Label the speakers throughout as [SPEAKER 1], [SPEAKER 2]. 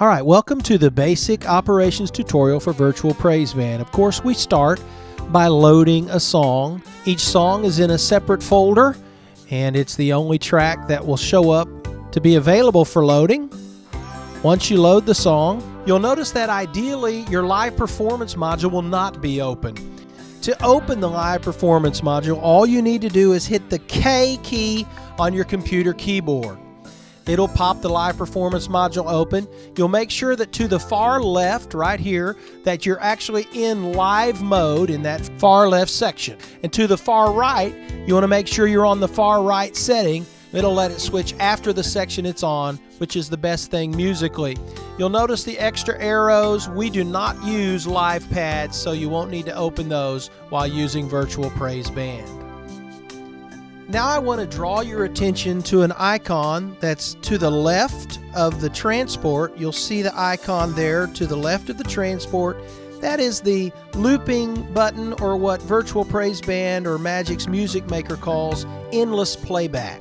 [SPEAKER 1] All right, welcome to the Basic Operations tutorial for Virtual Praise Band. Of course, we start by loading a song. Each song is in a separate folder, and it's the only track that will show up to be available for loading. Once you load the song, you'll notice that ideally your live performance module will not be open. To open the live performance module, all you need to do is hit the K key on your computer keyboard. It'll pop the live performance module open. You'll make sure that to the far left, right here, that you're actually in live mode in that far left section. And to the far right, you want to make sure you're on the far right setting. It'll let it switch after the section it's on, which is the best thing musically. You'll notice the extra arrows. We do not use live pads, so you won't need to open those while using Virtual Praise Band. Now I want to draw your attention to an icon that's to the left of the transport. You'll see the icon there to the left of the transport. That is the looping button, or what Virtual Praise Band or Magic's Music Maker calls endless playback.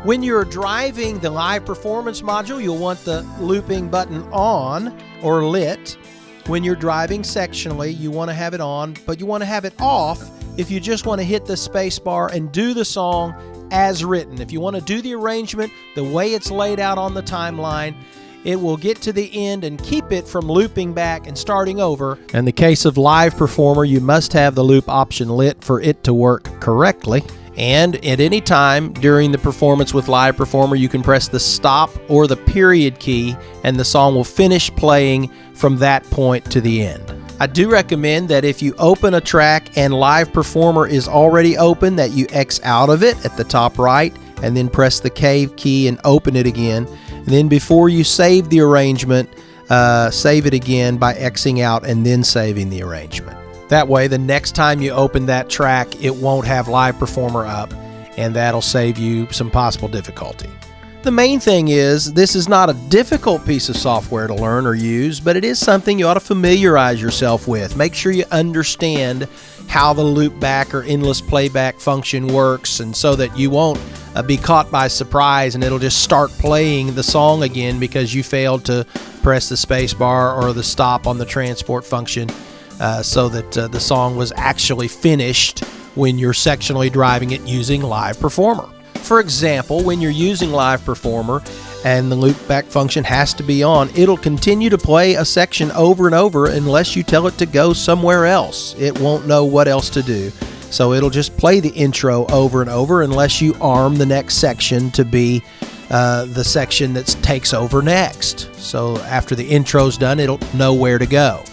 [SPEAKER 1] When you're driving the live performance module, you'll want the looping button on or lit. When you're driving sectionally, you want to have it on, but you want to have it off if you just want to hit the space bar and do the song as written. If you want to do the arrangement the way it's laid out on the timeline, it will get to the end and keep it from looping back and starting over. In the case of live performer, you must have the loop option lit for it to work correctly. And at any time during the performance with live performer, you can press the stop or the period key and the song will finish playing from that point to the end. I do recommend that if you open a track and live performer is already open, that you X out of it at the top right and then press the K key and open it again. And then before you save the arrangement, save it again by Xing out and then saving the arrangement. That way, the next time you open that track, it won't have live performer up, and that'll save you some possible difficulty. The main thing is, this is not a difficult piece of software to learn or use, but it is something you ought to familiarize yourself with. Make sure you understand how the loop back or endless playback function works, and so that you won't be caught by surprise and it'll just start playing the song again because you failed to press the space bar or the stop on the transport function. So that the song was actually finished when you're sectionally driving it using live performer. For example, when you're using live performer and the loop back function has to be on, it'll continue to play a section over and over unless you tell it to go somewhere else. It won't know what else to do. So it'll just play the intro over and over unless you arm the next section to be the section that takes over next. So after the intro's done, it'll know where to go.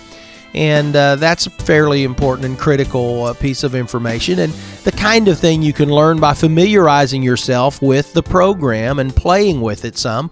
[SPEAKER 1] And that's a fairly important and critical piece of information, and the kind of thing you can learn by familiarizing yourself with the program and playing with it some,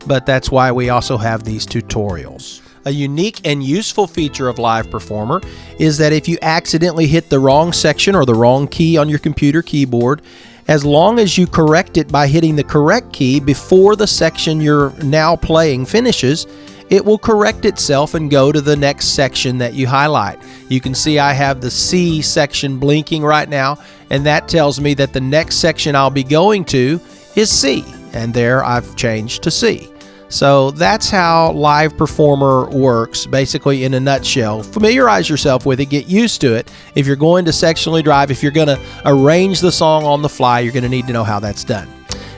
[SPEAKER 1] but that's why we also have these tutorials. A unique and useful feature of Live Performer is that if you accidentally hit the wrong section or the wrong key on your computer keyboard, as long as you correct it by hitting the correct key before the section you're now playing finishes, it will correct itself and go to the next section that you highlight. You can see I have the C section blinking right now, and that tells me that the next section I'll be going to is C, and there I've changed to C. So that's how Live Performer works, basically in a nutshell. Familiarize yourself with it, get used to it. If you're going to sectionally drive, if you're going to arrange the song on the fly, you're going to need to know how that's done.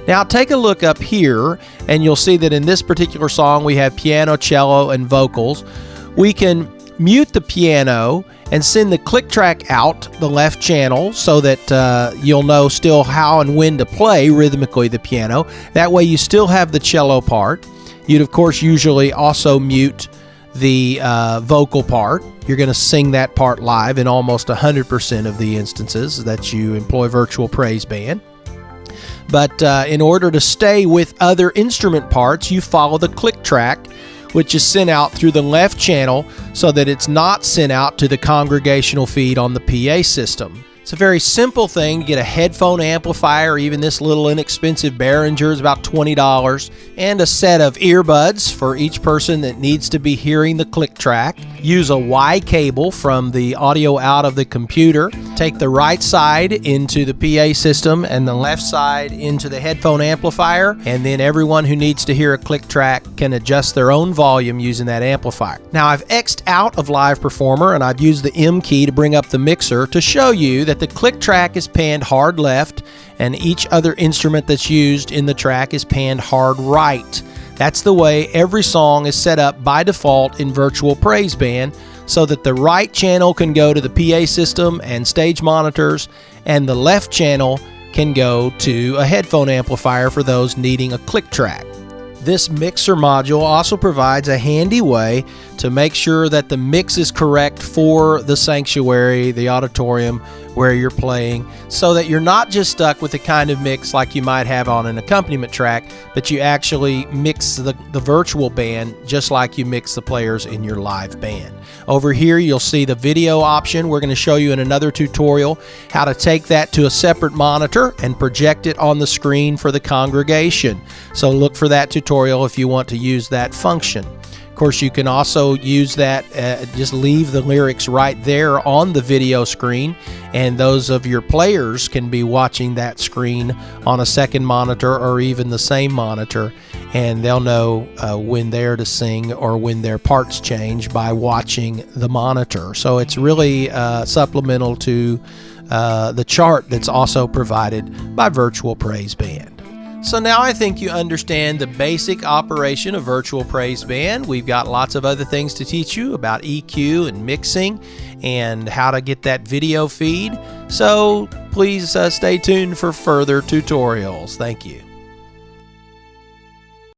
[SPEAKER 1] Now take a look up here and you'll see that in this particular song we have piano, cello, and vocals. We can mute the piano and send the click track out the left channel so that you'll know still how and when to play rhythmically the piano. That way you still have the cello part. You'd of course usually also mute the vocal part. You're going to sing that part live in almost 100% of the instances that you employ Virtual Praise Band. But in order to stay with other instrument parts, you follow the click track, which is sent out through the left channel so that it's not sent out to the congregational feed on the PA system. It's a very simple thing to get a headphone amplifier. Even this little inexpensive Behringer is about $20, and a set of earbuds for each person that needs to be hearing the click track. Use a Y cable from the audio out of the computer. Take the right side into the PA system and the left side into the headphone amplifier, and then everyone who needs to hear a click track can adjust their own volume using that amplifier. Now, I've X'd out of Live Performer and I've used the M key to bring up the mixer to show you that the click track is panned hard left and each other instrument that's used in the track is panned hard right. That's the way every song is set up by default in Virtual Praise Band, so that the right channel can go to the PA system and stage monitors, and the left channel can go to a headphone amplifier for those needing a click track. This mixer module also provides a handy way to make sure that the mix is correct for the sanctuary, the auditorium where you're playing, so that you're not just stuck with the kind of mix like you might have on an accompaniment track, but you actually mix the virtual band just like you mix the players in your live band. Over here you'll see the video option. We're going to show you in another tutorial how to take that to a separate monitor and project it on the screen for the congregation. So look for that tutorial if you want to use that function. Of course, you can also use that, just leave the lyrics right there on the video screen, and those of your players can be watching that screen on a second monitor or even the same monitor, and they'll know when they're to sing or when their parts change by watching the monitor. So it's really supplemental to the chart that's also provided by Virtual Praise Band. So now I think you understand the basic operation of Virtual Praise Band. We've got lots of other things to teach you about EQ and mixing and how to get that video feed. So please stay tuned for further tutorials. Thank you.